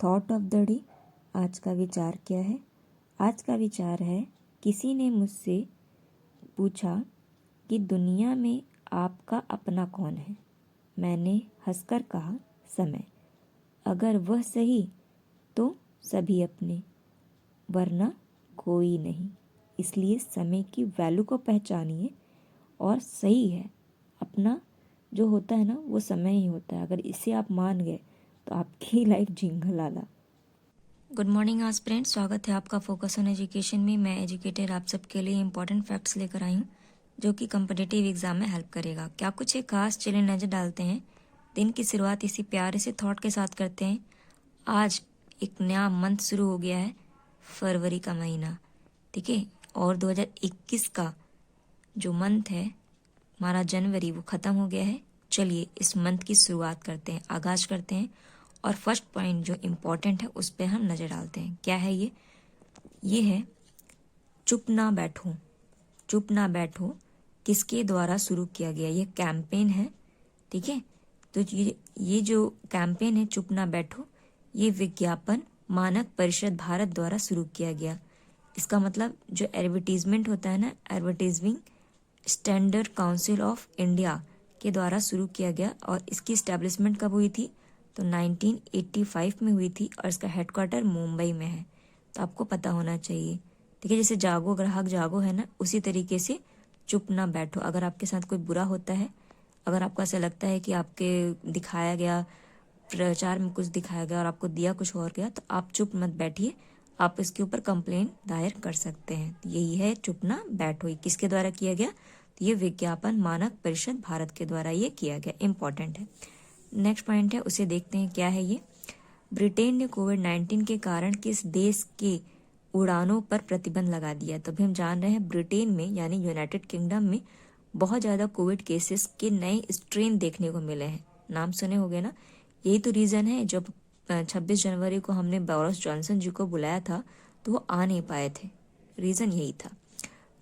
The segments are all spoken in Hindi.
Thought of the day. आज का विचार क्या है? आज का विचार है, किसी ने मुझसे पूछा कि दुनिया में आपका अपना कौन है। मैंने हंसकर कहा, समय। अगर वह सही तो सभी अपने, वरना कोई नहीं। इसलिए समय की वैल्यू को पहचानिए और सही है, अपना जो होता है ना वो समय ही होता है। अगर इसे आप मान गए तो आपकी लाइफ जिंगल आला। गुड मॉर्निंग एस्पिरेंट, स्वागत है आपका फोकस ऑन एजुकेशन में। मैं एजुकेटर आप सबके लिए इंपॉर्टेंट फैक्ट्स लेकर आई हूँ जो कि कम्पिटिटिव एग्जाम में हेल्प करेगा। क्या कुछ एक खास चैलेंज नजर डालते हैं, दिन की शुरुआत इसी प्यारे से थॉट के साथ करते हैं। आज एक नया मंथ शुरू हो गया है, फरवरी का महीना, ठीक है। और 2021 का जो मंथ है हमारा जनवरी, वो ख़त्म हो गया है। चलिए इस मंथ की शुरुआत करते हैं, आगाज करते हैं। और फर्स्ट पॉइंट जो इम्पोर्टेंट है उस पर हम नज़र डालते हैं। क्या है ये? ये है चुप ना बैठो। चुप ना बैठो किसके द्वारा शुरू किया गया? ये कैंपेन है, ठीक है। तो ये जो कैंपेन है चुप ना बैठो, ये विज्ञापन मानक परिषद भारत द्वारा शुरू किया गया। इसका मतलब जो एडवर्टीजमेंट होता है ना, advertising standard council of India के द्वारा शुरू किया गया। और इसकी इस्टेब्लिशमेंट कब हुई थी? तो 1985 में हुई थी और इसका हेडक्वार्टर मुंबई में है। तो आपको पता होना चाहिए, ठीक है। जैसे जागो ग्राहक जागो है ना, उसी तरीके से चुप ना बैठो। अगर आपके साथ कोई बुरा होता है, अगर आपको ऐसा लगता है कि आपके दिखाया गया प्रचार में कुछ दिखाया गया और आपको दिया कुछ और गया, तो आप चुप मत बैठिए, आप इसके ऊपर कंप्लेन दायर कर सकते हैं। यही है चुप ना बैठो। ये किसके द्वारा किया गया? तो ये विज्ञापन मानक परिषद भारत के द्वारा ये किया गया। इंपॉर्टेंट है। नेक्स्ट पॉइंट है, उसे देखते हैं क्या है ये। ब्रिटेन ने कोविड-19 के कारण किस देश के उड़ानों पर प्रतिबंध लगा दिया? तो अभी हम जान रहे हैं ब्रिटेन में यानी यूनाइटेड किंगडम में बहुत ज़्यादा कोविड केसेस के नए स्ट्रेन देखने को मिले हैं। नाम सुने होंगे ना। यही तो रीज़न है जब 26 जनवरी को हमने बोरिस जॉनसन जी को बुलाया था तो वो आ नहीं पाए थे। रीज़न यही था।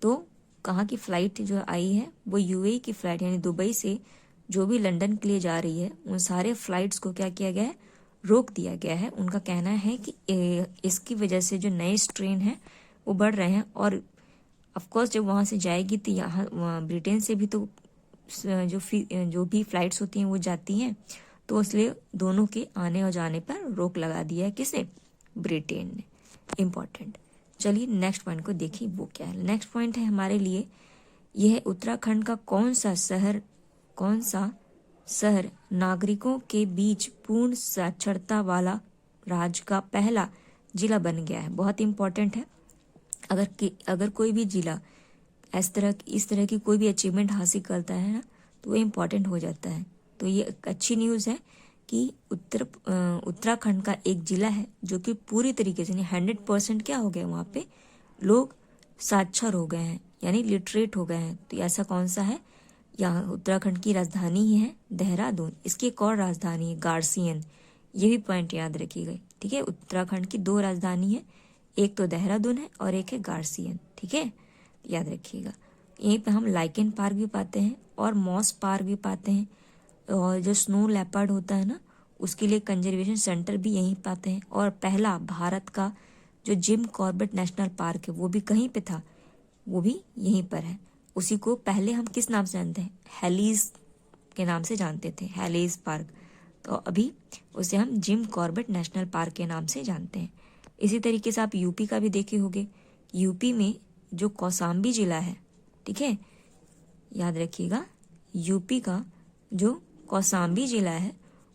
तो कहाँ की फ़्लाइट जो आई है वो यूएई की फ़्लाइट यानी दुबई से जो भी लंदन के लिए जा रही है, उन सारे फ्लाइट्स को क्या किया गया है? रोक दिया गया है। उनका कहना है कि इसकी वजह से जो नए स्ट्रेन हैं वो बढ़ रहे हैं। और ऑफ कोर्स जब वहाँ से जाएगी तो यहाँ ब्रिटेन से भी तो जो भी फ्लाइट्स होती हैं वो जाती हैं, तो इसलिए दोनों के आने और जाने पर रोक लगा दिया है। किसे? ब्रिटेन ने। इम्पॉर्टेंट। चलिए नेक्स्ट पॉइंट को देखिए वो क्या है। नेक्स्ट पॉइंट है हमारे लिए, यह है उत्तराखंड का कौन सा शहर नागरिकों के बीच पूर्ण साक्षरता वाला राज्य का पहला जिला बन गया है? बहुत इंपॉर्टेंट है। अगर कोई भी जिला इस तरह की कोई भी अचीवमेंट हासिल करता है ना, तो वो इम्पोर्टेंट हो जाता है। तो ये एक अच्छी न्यूज़ है कि उत्तराखंड का एक जिला है जो कि पूरी तरीके से 100% क्या हो गया, वहाँ पे लोग साक्षर हो गए हैं यानी लिटरेट हो गए हैं। तो ऐसा कौन सा है? यहाँ उत्तराखंड की राजधानी ही है देहरादून। इसकी एक और राजधानी है गार्सियन। ये भी पॉइंट याद रखिएगा, ठीक है। उत्तराखंड की 2 राजधानी है, एक तो देहरादून है और एक है गार्सियन, ठीक है, याद रखिएगा। यहीं पे हम लाइकेन पार्क भी पाते हैं और मॉस पार्क भी पाते हैं। और जो स्नो लेपर्ड होता है ना, उसके लिए कंजर्वेशन सेंटर भी यहीं पाते हैं। और पहला भारत का जो जिम कॉर्बेट नेशनल पार्क है वो भी कहीं पे था, वो भी यहीं पर है। उसी को पहले हम किस नाम से जानते हैं? हेलीज के नाम से जानते थे, हेलीज पार्क। तो अभी उसे हम जिम कॉर्बेट नेशनल पार्क के नाम से जानते हैं। इसी तरीके से आप यूपी का भी देखे होंगे। यूपी में जो कौसाम्बी जिला है, ठीक है, याद रखिएगा, यूपी का जो कौसाम्बी जिला है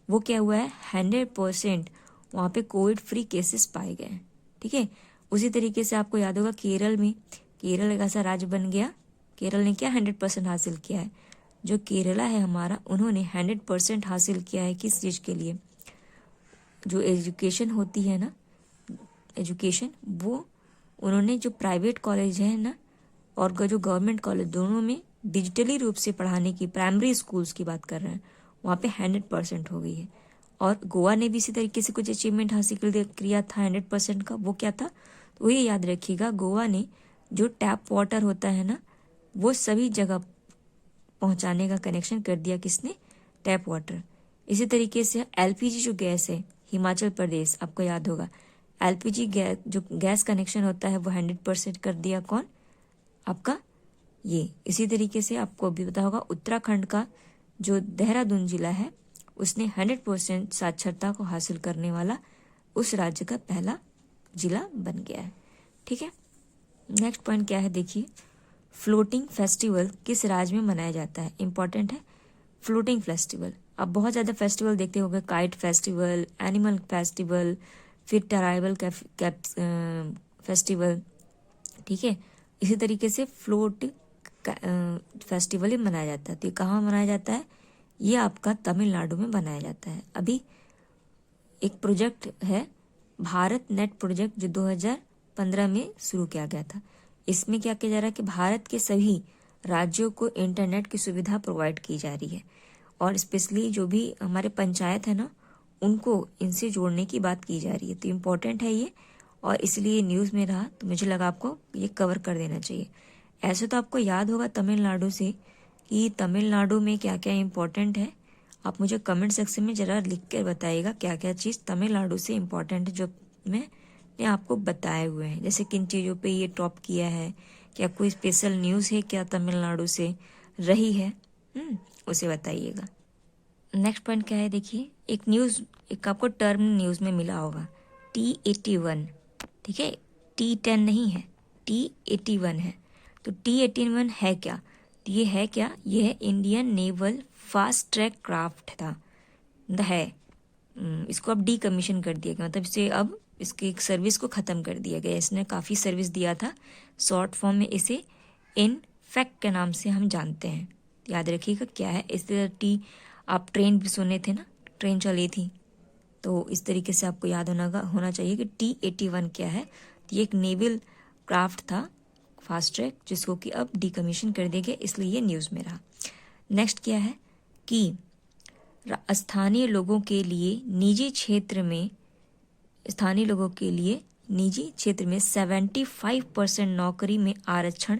वो क्या हुआ है? 100% वहाँ पे कोविड फ्री केसेस पाए गए हैं, ठीक है। उसी तरीके से आपको याद होगा केरल में, केरल एक ऐसा राज्य बन गया, केरल ने क्या 100% हासिल किया है? जो केरला है हमारा, उन्होंने 100% हासिल किया है। किस चीज़ के लिए? जो एजुकेशन होती है ना, एजुकेशन, वो उन्होंने जो प्राइवेट कॉलेज है ना और जो गवर्नमेंट कॉलेज, दोनों में डिजिटली रूप से पढ़ाने की, प्राइमरी स्कूल्स की बात कर रहे हैं, वहाँ पे 100% हो गई है। और गोवा ने भी इसी तरीके से कुछ अचीवमेंट हासिल किया था 100% का। वो क्या था? तो वही याद रखिएगा, गोवा ने जो टैप वाटर होता है ना, वो सभी जगह पहुंचाने का कनेक्शन कर दिया। किसने? Tap water. इसी तरीके से एलपीजी जो गैस है हिमाचल प्रदेश, आपको याद होगा एलपीजी गैस जो गैस कनेक्शन होता है वो 100% कर दिया कौन, आपका ये। इसी तरीके से आपको भी पता होगा उत्तराखंड का जो देहरादून जिला है उसने 100% साक्षरता को हासिल करने वाला उस राज्य का पहला जिला बन गया है। ठीक है, नेक्स्ट पॉइंट क्या है देखिए, फ्लोटिंग फेस्टिवल किस राज्य में मनाया जाता है। इंपॉर्टेंट है फ्लोटिंग फेस्टिवल। आप बहुत ज़्यादा फेस्टिवल देखते होंगे, काइट फेस्टिवल, एनिमल फेस्टिवल, फिर ट्राइबल फेस्टिवल। ठीक है, इसी तरीके से फ्लोट फेस्टिवल ही मनाया जाता है। तो ये कहाँ मनाया जाता है, ये आपका तमिलनाडु में मनाया जाता है। अभी एक प्रोजेक्ट है भारत नेट प्रोजेक्ट जो 2015 में शुरू किया गया था। इसमें क्या किया जा रहा है कि भारत के सभी राज्यों को इंटरनेट की सुविधा प्रोवाइड की जा रही है और स्पेशली जो भी हमारे पंचायत है ना उनको इनसे जोड़ने की बात की जा रही है। तो इम्पोर्टेंट है ये और इसलिए न्यूज़ में रहा तो मुझे लगा आपको ये कवर कर देना चाहिए। ऐसे तो आपको याद होगा तमिलनाडु से कि तमिलनाडु में क्या क्या इम्पोर्टेंट है। आप मुझे कमेंट सेक्शन में ज़रा लिख कर बताइएगा क्या क्या चीज़ तमिलनाडु से इम्पोर्टेंट है जो मैंने आपको बताए हुए हैं। जैसे किन चीज़ों पे ये टॉप किया है, क्या कोई स्पेशल न्यूज़ है क्या तमिलनाडु से रही है, उसे बताइएगा। नेक्स्ट पॉइंट क्या है देखिए, एक आपको टर्म न्यूज़ में मिला होगा T81। ठीक है, T10 नहीं है, T81 है। तो T81 है क्या, तो ये है क्या, ये है Indian naval fast track craft था है। इसको अब डीकमीशन कर दिया गया, मतलब इसे अब इसकी एक सर्विस को ख़त्म कर दिया गया। इसने काफ़ी सर्विस दिया था, शॉर्ट फॉर्म में इसे इनफैक्ट के नाम से हम जानते हैं। याद रखिएगा क्या है। इस आप ट्रेन भी सुने थे ना, ट्रेन चली थी, तो इस तरीके से आपको याद होना चाहिए कि T81 क्या है। तो ये एक नेवल क्राफ्ट था फास्ट ट्रैक जिसको कि अब डीकमीशन कर दिया गया, इसलिए ये न्यूज़ में रहा। नेक्स्ट क्या है कि स्थानीय लोगों के लिए निजी क्षेत्र में 75% नौकरी में आरक्षण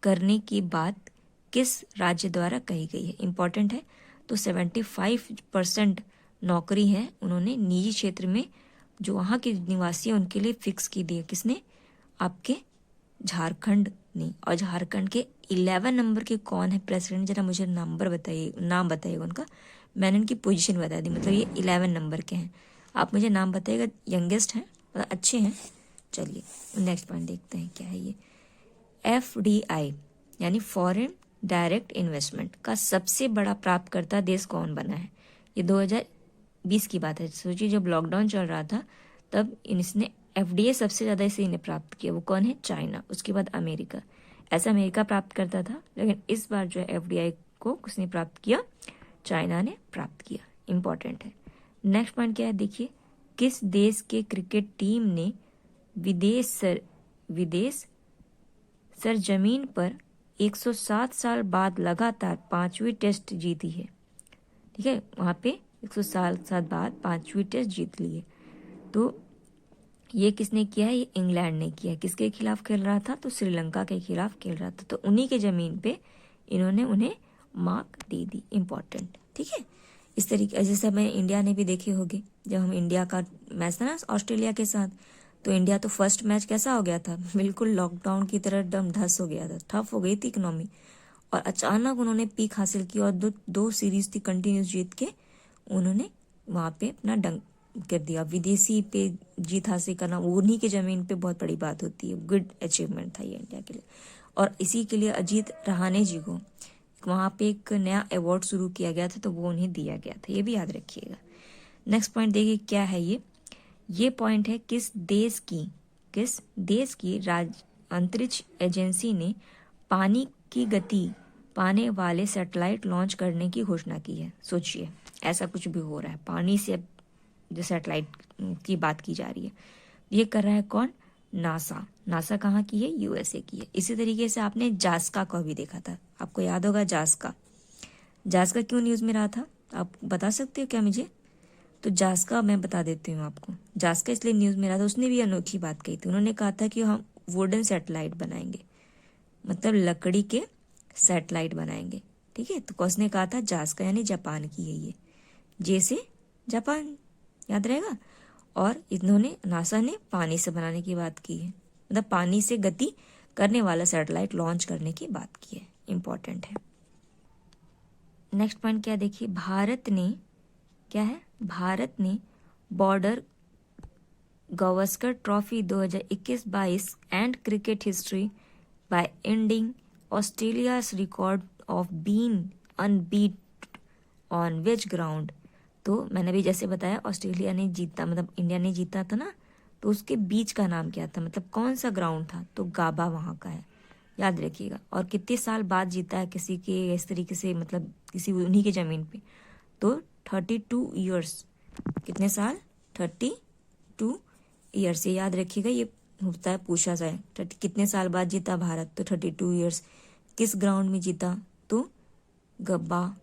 करने की बात किस राज्य द्वारा कही गई है। इंपॉर्टेंट है, तो 75% नौकरी है उन्होंने निजी क्षेत्र में जो वहाँ के निवासी हैं उनके लिए फिक्स की दी है। किसने, आपके झारखंड ने। और झारखंड के 11 नंबर के कौन है प्रेसिडेंट, जरा मुझे नाम बताइएगा उनका। मैंने उनकी पोजीशन बता दी, मतलब ये 11 नंबर के हैं। आप मुझे नाम बताइएगा, यंगेस्ट हैं, मतलब अच्छे हैं। चलिए नेक्स्ट पॉइंट देखते हैं क्या है ये। FDI यानी फॉरेन डायरेक्ट इन्वेस्टमेंट का सबसे बड़ा प्राप्तकर्ता देश कौन बना है। ये 2020 की बात है। सोचिए जब लॉकडाउन चल रहा था तब इसने FDI सबसे ज़्यादा इसे इन्हें प्राप्त किया। वो कौन है, चाइना, उसके बाद अमेरिका। ऐसा अमेरिका प्राप्त करता था, लेकिन इस बार जो है FDI को किसने प्राप्त किया, चाइना ने प्राप्त किया। इम्पॉर्टेंट है। नेक्स्ट पॉइंट क्या है देखिए, किस देश के क्रिकेट टीम ने विदेश सरजमीन पर 107 साल बाद लगातार 5वीं टेस्ट जीती है। ठीक है, वहाँ पे 107 साल बाद 5वीं टेस्ट जीत ली है। तो ये किसने किया है, ये इंग्लैंड ने किया है। किसके खिलाफ खेल रहा था, तो श्रीलंका के खिलाफ खेल रहा था। तो उन्हीं के ज़मीन पे इन्होंने उन्हें मार्क दे दी। इम्पॉर्टेंट, ठीक है। इस तरीके जैसे हमें इंडिया ने भी देखे होंगे, जब हम इंडिया का मैच था ना ऑस्ट्रेलिया के साथ, तो इंडिया तो फर्स्ट मैच कैसा हो गया था, बिल्कुल लॉकडाउन की तरह एकदम धस हो गया था, ठप हो गई थी इकोनॉमी। और अचानक उन्होंने पीक हासिल की और दो सीरीज थी कंटिन्यूस जीत के उन्होंने वहाँ पे अपना डंक कर दिया। विदेशी पे जीत हासिल करना उन्हीं के ज़मीन पे बहुत बड़ी बात होती है। गुड अचीवमेंट था ये इंडिया के लिए। और इसी के लिए अजीत रहाणे जी को वहाँ पे एक नया अवार्ड शुरू किया गया था, तो वो उन्हें दिया गया था, ये भी याद रखिएगा। नेक्स्ट पॉइंट देखिए क्या है ये पॉइंट है किस देश की अंतरिक्ष एजेंसी ने पानी की गति पाने वाले सैटेलाइट लॉन्च करने की घोषणा की है। सोचिए ऐसा कुछ भी हो रहा है, पानी से जो सैटेलाइट की बात की जा रही है, ये कर रहा है कौन, नासा कहाँ की है, USA की है। इसी तरीके से आपने जास्का को भी देखा था, आपको याद होगा जास्का क्यों न्यूज़ में रहा था, आप बता सकते हो क्या मुझे। तो जास्का मैं बता देती हूँ आपको, जास्का इसलिए न्यूज़ में रहा था, उसने भी अनोखी बात कही थी। उन्होंने कहा था कि हम वुडन सैटेलाइट बनाएंगे, मतलब लकड़ी के सैटेलाइट बनाएंगे। ठीक है, तो किसने कहा था, जास्का, यानी जापान की है ये, जैसे जापान, याद रहेगा। और इन्होंने नासा ने पानी से बनाने की बात की है, मतलब पानी से गति करने वाला सैटेलाइट लॉन्च करने की बात की है। इम्पोर्टेंट है। नेक्स्ट पॉइंट क्या देखिए, भारत ने क्या है, भारत ने Border Gavaskar trophy 2021-22 and cricket history by ending Australia's record of being unbeat on which ground. तो मैंने भी जैसे बताया ऑस्ट्रेलिया ने जीता, मतलब इंडिया ने जीता था ना, तो उसके बीच का नाम क्या था, मतलब कौन सा ग्राउंड था, तो गाबा वहाँ का है, याद रखिएगा। और कितने साल बाद जीता है किसी के इस तरीके से, मतलब किसी उन्हीं के ज़मीन पे, तो 32 ईयर्स। कितने साल, 32 ईयर्स। ये याद रखिएगा, ये होता है पूछा जाए, कितने साल बाद जीता भारत, तो 32 ईयर्स। किस ग्राउंड में जीता, तो गब्बा,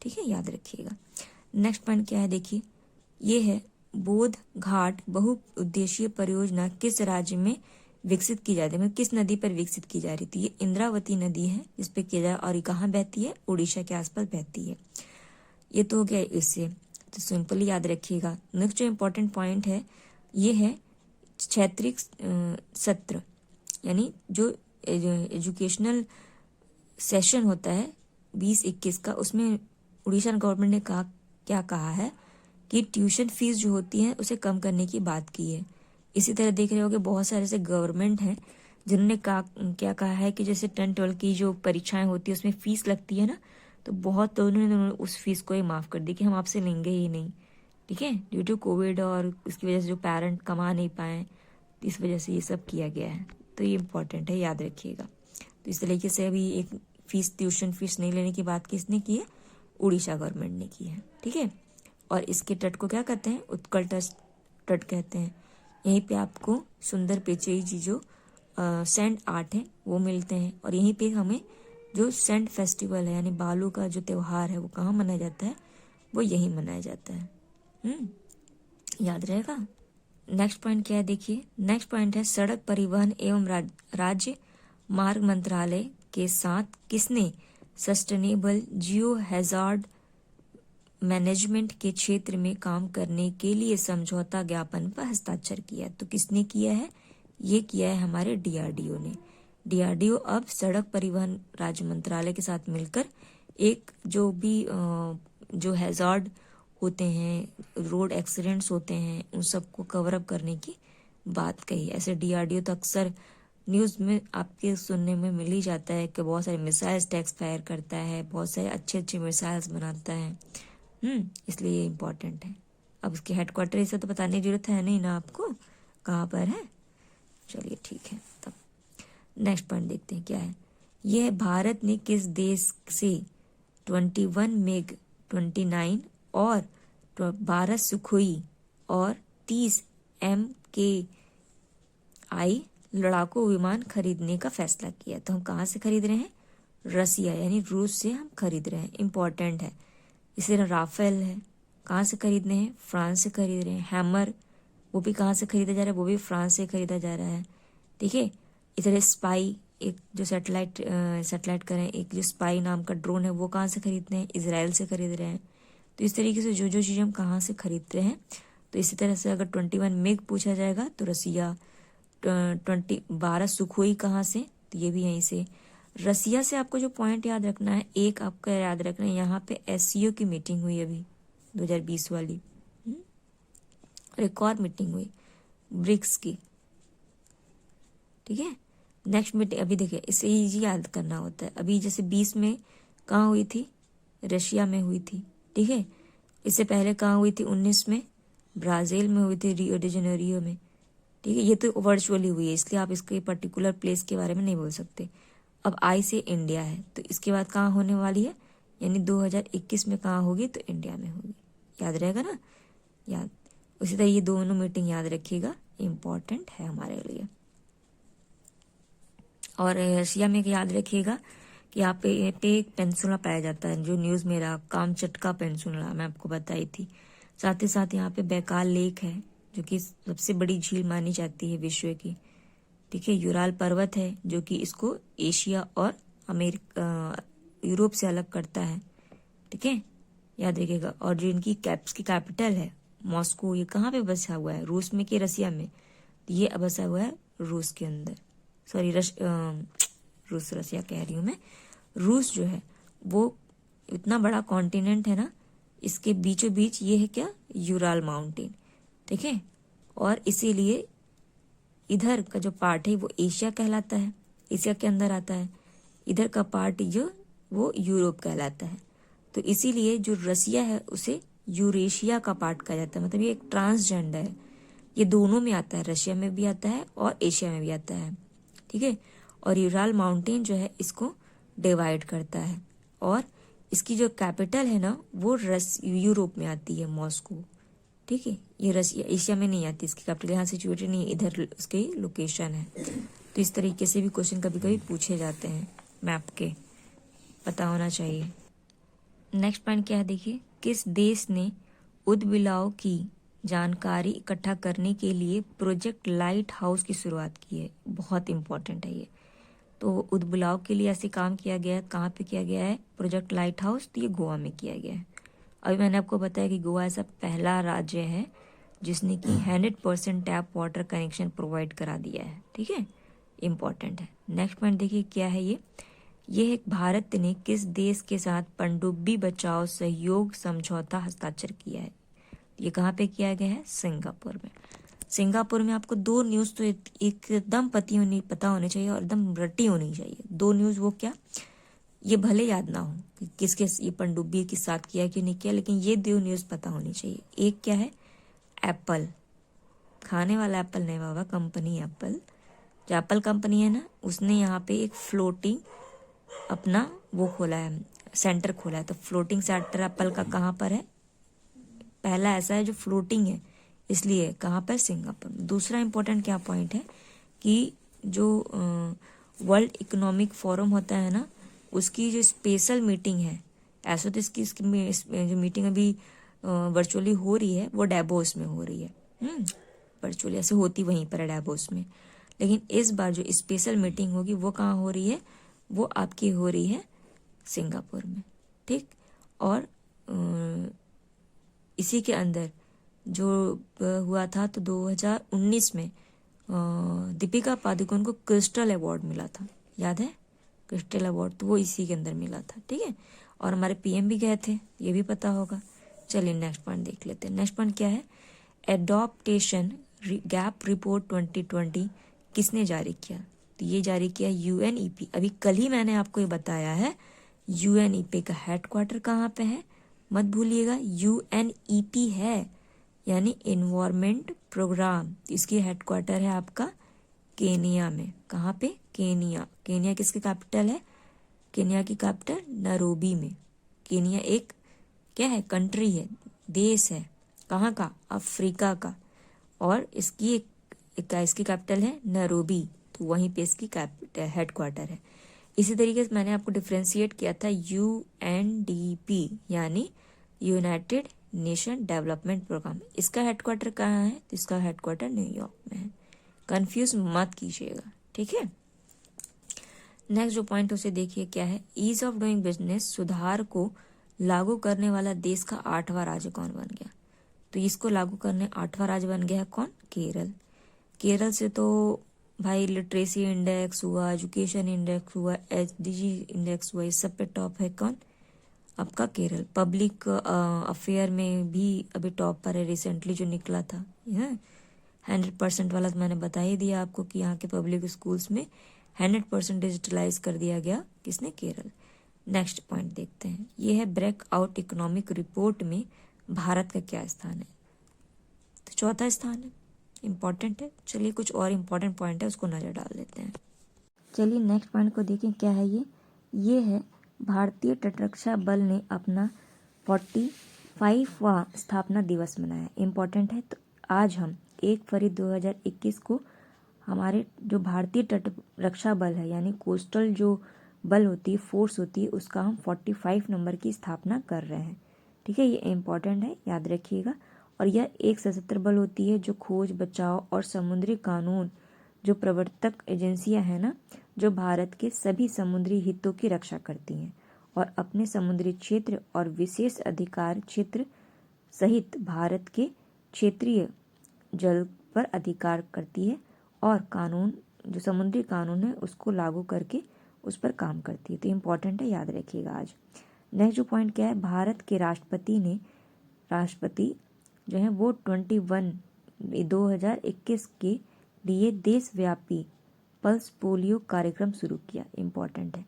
ठीक है, याद रखिएगा। नेक्स्ट पॉइंट क्या है देखिए, ये है बोध घाट बहुउद्देशीय परियोजना किस राज्य में विकसित की जाती है, मतलब किस नदी पर विकसित की जा रही थी। ये इंद्रावती नदी है जिस पे किया जाए, और ये कहाँ बहती है, उड़ीसा के आसपास बहती है। ये तो हो गया इससे, तो सिंपली याद रखिएगा। नेक्स्ट जो इम्पोर्टेंट पॉइंट है, ये है क्षेत्रीय सत्र, यानी जो एजुकेशनल सेशन होता है 2021 का, उसमें उड़ीसा गवर्नमेंट ने क्या कहा है कि ट्यूशन फीस जो होती है उसे कम करने की बात की है। इसी तरह देख रहे होगे बहुत सारे ऐसे गवर्नमेंट हैं जिन्होंने क्या कहा है कि जैसे 10-12 की जो परीक्षाएं होती है उसमें फीस लगती है ना, तो बहुत तो उन्होंने उस फीस को ही माफ कर दी कि हम आपसे लेंगे ही नहीं, ठीक है। ड्यू टू कोविड और इसकी वजह से जो पेरेंट कमा नहीं पाए, तो इस वजह से ये सब किया गया है। तो ये इम्पोर्टेंट है, याद रखिएगा। तो इस तरीके से अभी एक ट्यूशन फीस नहीं लेने की बात किसने की है, उड़ीसा गवर्नमेंट ने की है, ठीक है। और इसके तट को क्या कहते हैं, उत्कल तट कहते हैं। यहीं पे आपको सुंदर पेचेजी जो सैंड आर्ट है वो मिलते हैं, और यहीं पे हमें जो सैंड फेस्टिवल है यानी बालू का जो त्योहार है वो कहाँ मनाया जाता है, वो यहीं मनाया जाता है। याद रहेगा। नेक्स्ट पॉइंट क्या है देखिए, नेक्स्ट पॉइंट है सड़क परिवहन एवं राज्य मार्ग मंत्रालय के साथ किसने सस्टेनेबल जियो हैजार्ड मैनेजमेंट के क्षेत्र में काम करने के लिए समझौता ज्ञापन पर हस्ताक्षर किया। तो किसने किया है, ये किया है हमारे डीआरडीओ ने। डीआरडीओ अब सड़क परिवहन राज्य मंत्रालय के साथ मिलकर एक जो भी जो हैजार्ड होते हैं, रोड एक्सीडेंट्स होते हैं, उन सबको कवर अप करने की बात कही। ऐसे डीआरडीओ तो अक्सर न्यूज़ में आपके सुनने में मिल ही जाता है कि बहुत सारे मिसाइल्स टैक्स फायर करता है, बहुत सारे अच्छे अच्छे मिसाइल्स बनाता है। इसलिए ये इम्पोर्टेंट है। अब इसके हेडक्वार्टर से तो बताने की जरूरत है नहीं ना आपको, कहाँ पर है। चलिए ठीक है, तब नेक्स्ट पॉइंट देखते हैं क्या है। यह भारत ने किस देश से 21 मिग 29 और 12 सुखोई और 30 MKI लड़ाकू विमान खरीदने का फैसला किया। तो हम कहाँ से खरीद रहे हैं, रसिया यानी रूस से हम खरीद रहे हैं। इम्पोर्टेंट है। इसी तरह राफेल है, कहाँ से खरीदने हैं, फ्रांस से खरीद रहे हैं। हैमर वो भी कहाँ से खरीदा जा रहा है, वो भी फ्रांस से खरीदा जा रहा है, ठीक है। इस तरह स्पाई, एक जो सैटेलाइट करें, एक जो स्पाई नाम का ड्रोन है, वो कहाँ से खरीदते हैं, इजराइल से खरीद रहे हैं। तो इस तरीके से जो चीज़ हम कहाँ से खरीदते हैं, तो इसी तरह से अगर 21 मिग पूछा जाएगा तो रसिया, 12 सुखोई कहाँ से, तो ये भी यहीं से। रसिया से आपको जो पॉइंट याद रखना है, एक आपका याद रखना है, यहाँ पे SCO की मीटिंग हुई अभी 2020 वाली, और एक और मीटिंग हुई ब्रिक्स की, ठीक है। नेक्स्ट मीटिंग अभी देखिए, इसे इजी याद करना होता है। अभी जैसे 20 में कहाँ हुई थी, रशिया में हुई थी, ठीक है। इससे पहले कहाँ हुई थी, 19 में ब्राज़ील में हुई थी, रियो डी जेनेरियो में, ठीक है। ये तो वर्चुअली हुई है, इसलिए आप इसके पर्टिकुलर प्लेस के बारे में नहीं बोल सकते। अब आई से इंडिया है, तो इसके बाद कहाँ होने वाली है, यानी 2021 में कहाँ होगी, तो इंडिया में होगी। याद रहेगा ना, याद। उसी तरह ये दोनों मीटिंग याद रखिएगा, इम्पोर्टेंट है हमारे लिए। और रशिया में याद रखिएगा कि यहाँ पे एक पेंसुला पाया जाता है, जो न्यूज़ में रहा, कामचटका पेंसुला मैं आपको बताई थी। साथ ही साथ यहाँ पे बैकाल लेक है, जो कि सबसे बड़ी झील मानी जाती है विश्व की, ठीक है। यूराल पर्वत है जो कि इसको एशिया और यूरोप से अलग करता है, ठीक है, याद रखिएगा। और जो इनकी कैप्स की कैपिटल है मॉस्को, ये कहाँ पे बसा हुआ है? रूस में कि रसिया में? ये बसा हुआ है रूस के अंदर। सॉरी, रूस रसिया कह रही हूँ मैं। रूस जो है वो इतना बड़ा कॉन्टिनेंट है ना, इसके बीचों बीच ये है क्या? यूराल माउंटेन, ठीक है। और इसीलिए इधर का जो पार्ट है वो एशिया कहलाता है, एशिया के अंदर आता है। इधर का पार्ट जो वो यूरोप कहलाता है। तो इसीलिए जो रसिया है उसे यूरेशिया का पार्ट कहा जाता है। मतलब ये एक ट्रांसजेंडर है, ये दोनों में आता है, रशिया में भी आता है और एशिया में भी आता है, ठीक है। और यूराल माउंटेन जो है इसको डिवाइड करता है। और इसकी जो कैपिटल है ना वो यूरोप में आती है, मॉस्को, ठीक है। ये रसिया एशिया में नहीं आती, इसकी कैपिटल यहाँ सिचुएटेड नहीं है, इधर उसकी लोकेशन है। तो इस तरीके से भी क्वेश्चन कभी कभी पूछे जाते हैं मैप के, पता होना चाहिए। नेक्स्ट पॉइंट क्या है देखिए, किस देश ने उदबिलाव की जानकारी इकट्ठा करने के लिए प्रोजेक्ट लाइट हाउस की शुरुआत की है? बहुत इंपॉर्टेंट है ये। तो उदबिलाव के लिए ऐसे काम किया गया है, कहाँ पे किया गया है प्रोजेक्ट लाइट हाउस? तो ये गोवा में किया गया है। अभी मैंने आपको बताया कि गोवा ऐसा पहला राज्य है जिसने कि 100% टैप वाटर कनेक्शन प्रोवाइड करा दिया है, ठीक है, इम्पॉर्टेंट है। नेक्स्ट पॉइंट देखिए क्या है ये है भारत ने किस देश के साथ पनडुब्बी बचाओ सहयोग समझौता हस्ताक्षर किया है? ये कहाँ पे किया गया है? सिंगापुर में। सिंगापुर में आपको दो न्यूज़ तो एकदम पता होनी चाहिए और एकदम रटी होनी चाहिए। दो न्यूज़ वो क्या, ये भले याद ना हो कि किसके ये पनडुब्बी के साथ किया कि नहीं किया, लेकिन ये दो न्यूज़ पता होनी चाहिए। एक क्या है, एप्पल, खाने वाला एप्पल नहीं बाबा, कंपनी एप्पल, जो एप्पल कंपनी है ना उसने यहाँ पे एक फ्लोटिंग अपना वो खोला है, सेंटर खोला है। तो फ्लोटिंग सेंटर एप्पल का कहाँ पर है? पहला ऐसा है जो फ्लोटिंग है, इसलिए कहाँ पर? सिंगापुर में। दूसरा इंपॉर्टेंट क्या पॉइंट है कि जो वर्ल्ड इकोनॉमिक फोरम होता है ना, उसकी जो स्पेशल मीटिंग है, ऐसा तो इसकी जो मीटिंग अभी वर्चुअली हो रही है वो डैवोस में हो रही है। वर्चुअली ऐसे होती वहीं पर है डैवोस में, लेकिन इस बार जो स्पेशल मीटिंग होगी वो कहाँ हो रही है? वो आपकी हो रही है सिंगापुर में, ठीक। और इसी के अंदर जो हुआ था तो 2019 में दीपिका पादुकोण को क्रिस्टल अवार्ड मिला था, याद है? क्रिस्टल अवार्ड तो वो इसी के अंदर मिला था, ठीक है। और हमारे पीएम भी गए थे, ये भी पता होगा। चलिए नेक्स्ट पॉइंट देख लेते हैं। नेक्स्ट पॉइंट क्या है, एडॉप्टेशन गैप रिपोर्ट 2020 किसने जारी किया? तो ये जारी किया यूएनईपी। अभी कल ही मैंने आपको ये बताया है, यूएनईपी का हेडक्वार्टर कहाँ पे है, मत भूलिएगा, यूएनईपी है यानी एनवायरमेंट प्रोग्राम। इसकी हेडक्वार्टर है आपका केनिया में। कहाँ पे? केनिया। केनिया किसकी कैपिटल है? केनिया की कैपिटल नैरोबी में। केनिया एक क्या है? कंट्री है, देश है। कहाँ का? अफ्रीका का। और इसकी इसकी कैपिटल है नैरोबी, तो वहीं पे इसकी कैपिटल हेडक्वार्टर है। इसी तरीके से मैंने आपको डिफ्रेंशिएट किया था यूएनडीपी यानी यूनाइटेड नेशन डेवलपमेंट प्रोग्राम। इसका हेडक्वार्टर कहाँ है? तो इसका हेडक्वार्टर न्यूयॉर्क में है, कंफ्यूज मत कीजिएगा, ठीक है। नेक्स्ट जो पॉइंट उसे देखिए क्या है, ईज ऑफ डूइंग बिजनेस सुधार को लागू करने वाला देश का 8वां राज्य कौन बन गया? तो इसको लागू करने 8वां राज्य बन गया है कौन? केरल। केरल से तो भाई लिटरेसी इंडेक्स हुआ, एजुकेशन इंडेक्स हुआ, एचडीजी इंडेक्स हुआ, इस सब पे टॉप है कौन? आपका केरल। पब्लिक अफेयर में भी अभी टॉप पर है, रिसेंटली जो निकला था 100% वाला, तो मैंने बता ही दिया आपको कि यहाँ के पब्लिक स्कूल्स में 100% डिजिटलाइज कर दिया गया। किसने? केरल। नेक्स्ट पॉइंट देखते हैं, ये है ब्रेकआउट इकोनॉमिक रिपोर्ट में भारत का क्या स्थान है? तो चौथा स्थान है, इम्पॉर्टेंट है। चलिए कुछ और इम्पॉर्टेंट पॉइंट है उसको नज़र डाल लेते हैं। चलिए नेक्स्ट पॉइंट को देखें क्या है ये है भारतीय तटरक्षा बल ने अपना 45वां स्थापना दिवस मनाया। इम्पॉर्टेंट है। तो आज हम 1 फरवरी 2021 को हमारे जो भारतीय तट रक्षा बल है यानी कोस्टल जो बल होती है, फोर्स होती है, उसका हम 45 नंबर की स्थापना कर रहे हैं, ठीक है। ये इम्पॉर्टेंट है, याद रखिएगा। और यह एक सशस्त्र बल होती है जो खोज, बचाव और समुद्री कानून जो प्रवर्तक एजेंसियां हैं ना, जो भारत के सभी समुद्री हितों की रक्षा करती हैं और अपने समुद्री क्षेत्र और विशेष अधिकार क्षेत्र सहित भारत के क्षेत्रीय जल पर अधिकार करती है और कानून जो समुद्री कानून है उसको लागू करके उस पर काम करती है। तो इम्पॉर्टेंट है, याद रखिएगा आज। नेक्स्ट जो पॉइंट क्या है, भारत के राष्ट्रपति जो है वो 2021 के लिए देशव्यापी पल्स पोलियो कार्यक्रम शुरू किया। इम्पॉर्टेंट है।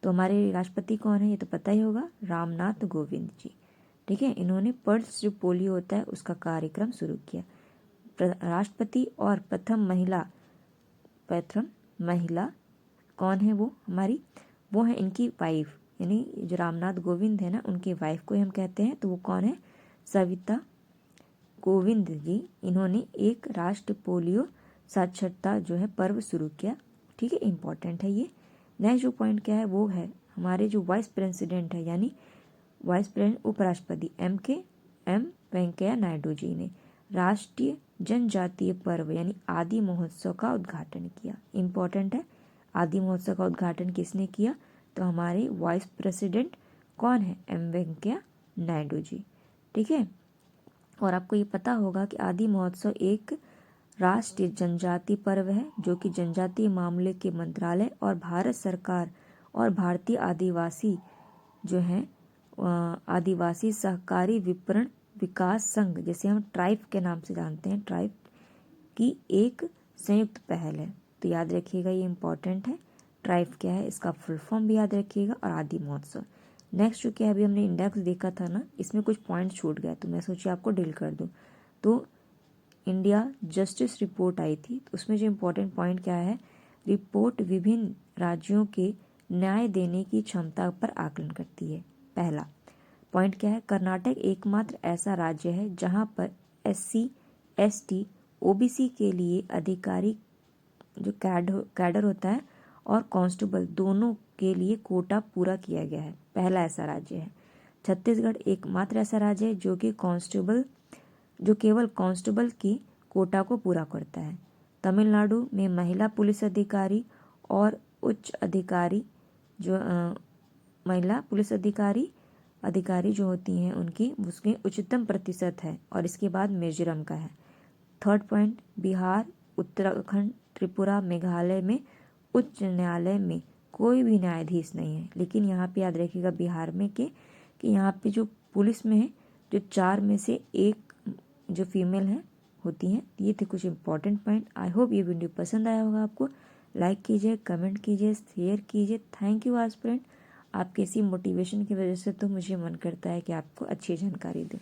तो हमारे राष्ट्रपति कौन है, ये तो पता ही होगा, रामनाथ कोविंद जी। ठीक है, इन्होंने पल्स जो पोलियो होता है उसका कार्यक्रम शुरू किया। राष्ट्रपति और प्रथम महिला कौन है वो हमारी, वो है इनकी वाइफ, यानी जो रामनाथ कोविंद है ना उनकी वाइफ को हम कहते हैं। तो वो कौन है, सविता कोविंद जी। इन्होंने एक राष्ट्र पोलियो साक्षरता जो है पर्व शुरू किया। ठीक है, इम्पॉर्टेंट है ये। नेक्स्ट जो पॉइंट क्या है वो है हमारे जो वाइस प्रेसिडेंट है यानी वाइस प्रेसिडेंट उपराष्ट्रपति एम वेंकैया नायडू जी ने राष्ट्रीय जनजातीय पर्व यानी आदि महोत्सव का उद्घाटन किया। इम्पॉर्टेंट है, आदि महोत्सव का उद्घाटन किसने किया, तो हमारे वाइस प्रेसिडेंट कौन है, एम वेंकैया नायडू जी। ठीक है, और आपको ये पता होगा कि आदि महोत्सव एक राष्ट्रीय जनजातीय पर्व है जो कि जनजातीय मामले के मंत्रालय और भारत सरकार और भारतीय आदिवासी जो है आदिवासी सहकारी विपणन विकास संघ, जैसे हम ट्राइब के नाम से जानते हैं, ट्राइब की एक संयुक्त पहल है। तो याद रखिएगा, ये इम्पॉर्टेंट है। ट्राइब क्या है इसका फुल फॉर्म भी याद रखिएगा, और आदि महोत्सव। नेक्स्ट जो क्या है, अभी हमने इंडेक्स देखा था ना, इसमें कुछ पॉइंट छूट गया तो मैं सोची आपको डील कर दूं। तो इंडिया जस्टिस रिपोर्ट आई थी, तो उसमें जो इम्पोर्टेंट पॉइंट क्या है, रिपोर्ट विभिन्न राज्यों के न्याय देने की क्षमता पर आकलन करती है। पहला पॉइंट क्या है, कर्नाटक एकमात्र ऐसा राज्य है जहां पर SC ST OBC के लिए अधिकारी जो कैडर होता है और कांस्टेबल दोनों के लिए कोटा पूरा किया गया है। पहला ऐसा राज्य है। छत्तीसगढ़ एकमात्र ऐसा राज्य है जो केवल कांस्टेबल की कोटा को पूरा करता है। तमिलनाडु में महिला पुलिस अधिकारी और उच्च अधिकारी जो महिला पुलिस अधिकारी जो होती हैं उनकी उसके उच्चतम प्रतिशत है, और इसके बाद मिजोरम का है। थर्ड पॉइंट, बिहार, उत्तराखंड, त्रिपुरा, मेघालय में उच्च न्यायालय में कोई भी न्यायाधीश नहीं है। लेकिन यहाँ पे याद रखिएगा बिहार में कि यहाँ पे जो पुलिस में है जो 4 में से 1 जो फीमेल है होती हैं। ये थे कुछ इंपॉर्टेंट पॉइंट। आई होप ये वीडियो पसंद आया होगा आपको। लाइक कीजिए, कमेंट कीजिए, शेयर कीजिए। थैंक यू आज फ्रेंड, आपके इसी मोटिवेशन की वजह से तो मुझे मन करता है कि आपको अच्छी जानकारी दूँ।